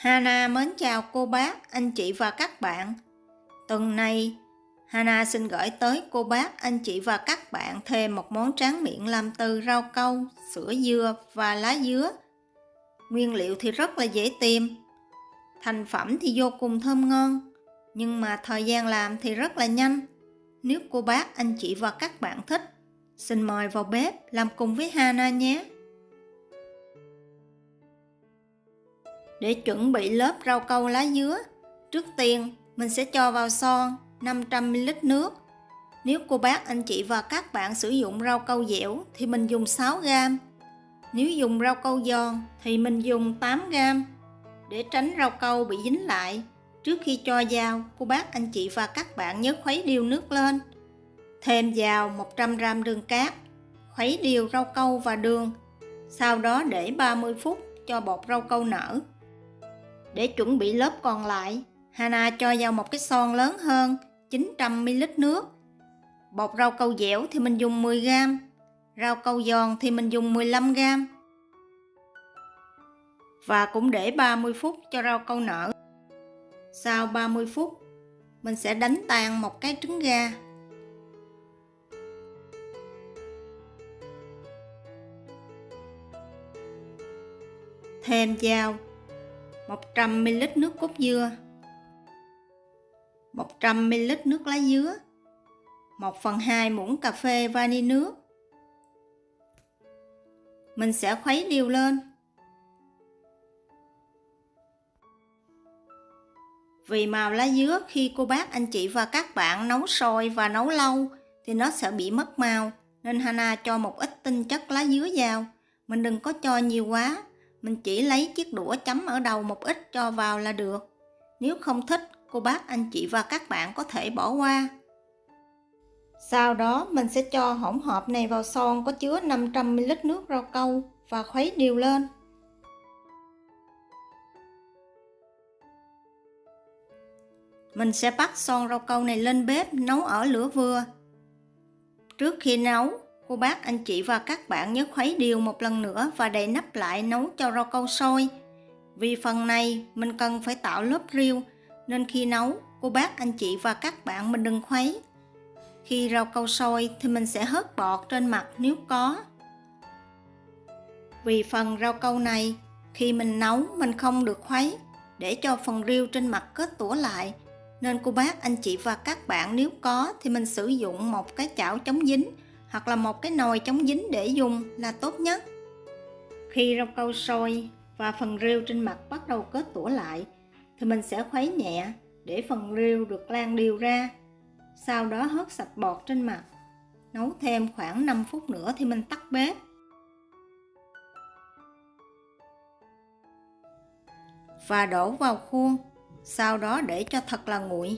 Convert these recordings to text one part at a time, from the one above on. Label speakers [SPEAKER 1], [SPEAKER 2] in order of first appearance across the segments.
[SPEAKER 1] Hana mến chào cô bác, anh chị và các bạn. Tuần này, Hana xin gửi tới cô bác, anh chị và các bạn thêm một món tráng miệng làm từ rau câu, sữa dừa và lá dứa. Nguyên liệu thì rất là dễ tìm, thành phẩm thì vô cùng thơm ngon, nhưng mà thời gian làm thì rất là nhanh. Nếu cô bác, anh chị và các bạn thích, xin mời vào bếp làm cùng với Hana nhé. Để chuẩn bị lớp rau câu lá dứa, trước tiên mình sẽ cho vào son 500ml nước. Nếu cô bác, anh chị và các bạn sử dụng rau câu dẻo thì mình dùng 6g. Nếu dùng rau câu giòn thì mình dùng 8g. Để tránh rau câu bị dính lại, trước khi cho vào, cô bác, anh chị và các bạn nhớ khuấy đều nước lên. Thêm vào 100g đường cát, khuấy đều rau câu và đường. Sau đó để 30 phút cho bột rau câu nở. Để chuẩn bị lớp còn lại, Hana cho vào một cái son lớn hơn 900ml nước. Bột rau câu dẻo thì mình dùng 10g, rau câu giòn thì mình dùng 15g. Và cũng để 30 phút cho rau câu nở. Sau 30 phút, mình sẽ đánh tan một cái trứng gà. Thêm vào 100ml nước cốt dừa, 100ml nước lá dứa, 1/2 muỗng cà phê vani nước. Mình sẽ khuấy đều lên. Vì màu lá dứa khi cô bác, anh chị và các bạn nấu sôi và nấu lâu thì nó sẽ bị mất màu, nên Hana cho một ít tinh chất lá dứa vào. Mình đừng có cho nhiều quá, mình chỉ lấy chiếc đũa chấm ở đầu một ít cho vào là được. Nếu không thích, cô bác, anh chị và các bạn có thể bỏ qua. Sau đó mình sẽ cho hỗn hợp này vào son có chứa 500ml nước rau câu và khuấy đều lên. Mình sẽ bắt son rau câu này lên bếp nấu ở lửa vừa. Trước khi nấu, cô bác, anh chị và các bạn nhớ khuấy đều một lần nữa và đậy nắp lại nấu cho rau câu sôi. Vì phần này mình cần phải tạo lớp riêu, nên khi nấu, cô bác, anh chị và các bạn mình đừng khuấy. Khi rau câu sôi thì mình sẽ hớt bọt trên mặt nếu có. Vì phần rau câu này, khi mình nấu mình không được khuấy, để cho phần riêu trên mặt kết tủa lại. Nên cô bác, anh chị và các bạn nếu có thì mình sử dụng một cái chảo chống dính hoặc là một cái nồi chống dính để dùng là tốt nhất. Khi rau câu sôi và phần riêu trên mặt bắt đầu kết tủa lại thì mình sẽ khuấy nhẹ để phần riêu được lan đều ra. Sau đó hớt sạch bọt trên mặt. Nấu thêm khoảng 5 phút nữa thì mình tắt bếp. Và đổ vào khuôn, sau đó để cho thật là nguội.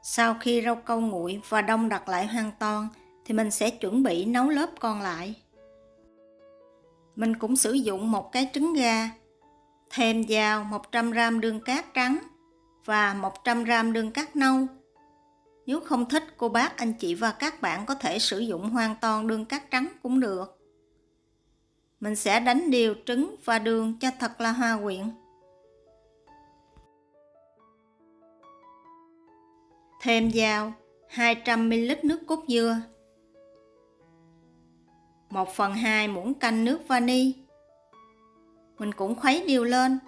[SPEAKER 1] Sau khi rau câu nguội và đông đặc lại hoàn toàn thì mình sẽ chuẩn bị nấu lớp còn lại. Mình cũng sử dụng một cái trứng gà, thêm vào 100g đường cát trắng và 100g đường cát nâu. Nếu không thích, cô bác, anh chị và các bạn có thể sử dụng hoàn toàn đường cát trắng cũng được. Mình sẽ đánh đều trứng và đường cho thật là hòa quyện. Thêm vào 200ml nước cốt dừa, 1/2 muỗng canh nước vani. Mình cũng khuấy đều lên.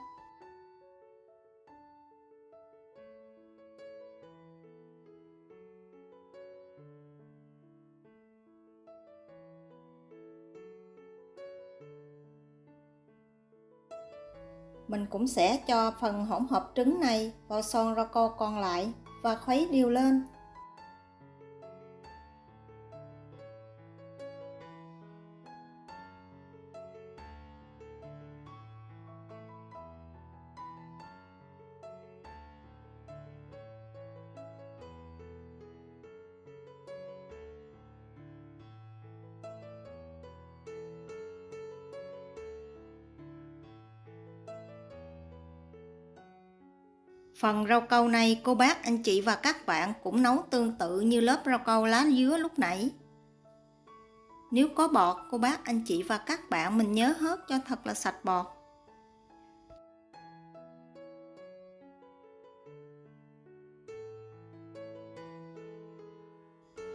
[SPEAKER 1] Mình cũng sẽ cho phần hỗn hợp trứng này vào son rau câu còn lại và khuấy đều lên. Phần rau câu này cô bác, anh chị và các bạn cũng nấu tương tự như lớp rau câu lá dứa lúc nãy. Nếu có bọt, cô bác, anh chị và các bạn mình nhớ hớt cho thật là sạch bọt.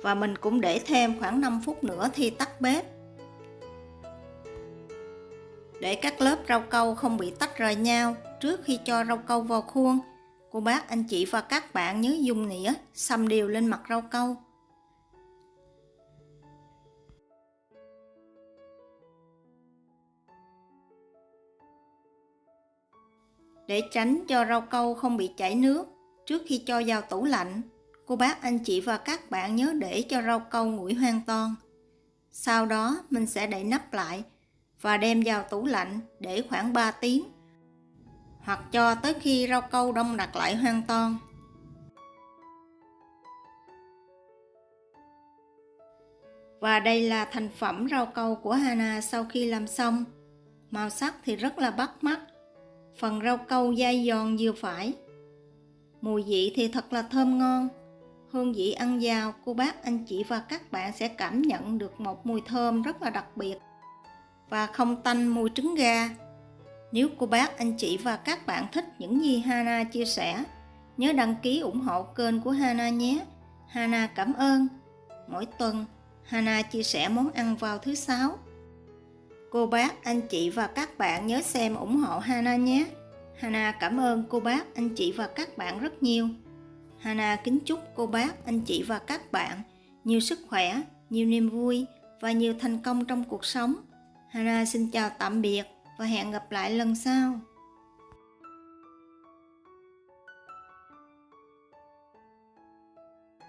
[SPEAKER 1] Và mình cũng để thêm khoảng 5 phút nữa thì tắt bếp. Để các lớp rau câu không bị tách rời nhau, trước khi cho rau câu vào khuôn, cô bác, anh chị và các bạn nhớ dùng nĩa xăm đều lên mặt rau câu. Để tránh cho rau câu không bị chảy nước, trước khi cho vào tủ lạnh, cô bác, anh chị và các bạn nhớ để cho rau câu nguội hoàn toàn. Sau đó mình sẽ đậy nắp lại và đem vào tủ lạnh để khoảng 3 tiếng, hoặc cho tới khi rau câu đông đặc lại hoàn toàn. Và đây là thành phẩm rau câu của Hana sau khi làm xong. Màu sắc thì rất là bắt mắt. Phần rau câu dai giòn vừa phải. Mùi vị thì thật là thơm ngon. Hương vị ăn vào, cô bác, anh chị và các bạn sẽ cảm nhận được một mùi thơm rất là đặc biệt và không tanh mùi trứng gà. Nếu cô bác, anh chị và các bạn thích những gì Hana chia sẻ, nhớ đăng ký ủng hộ kênh của Hana nhé. Hana cảm ơn. Mỗi tuần, Hana chia sẻ món ăn vào thứ 6. Cô bác, anh chị và các bạn nhớ xem ủng hộ Hana nhé. Hana cảm ơn cô bác, anh chị và các bạn rất nhiều. Hana kính chúc cô bác, anh chị và các bạn nhiều sức khỏe, nhiều niềm vui và nhiều thành công trong cuộc sống. Hana xin chào tạm biệt và hẹn gặp lại lần sau.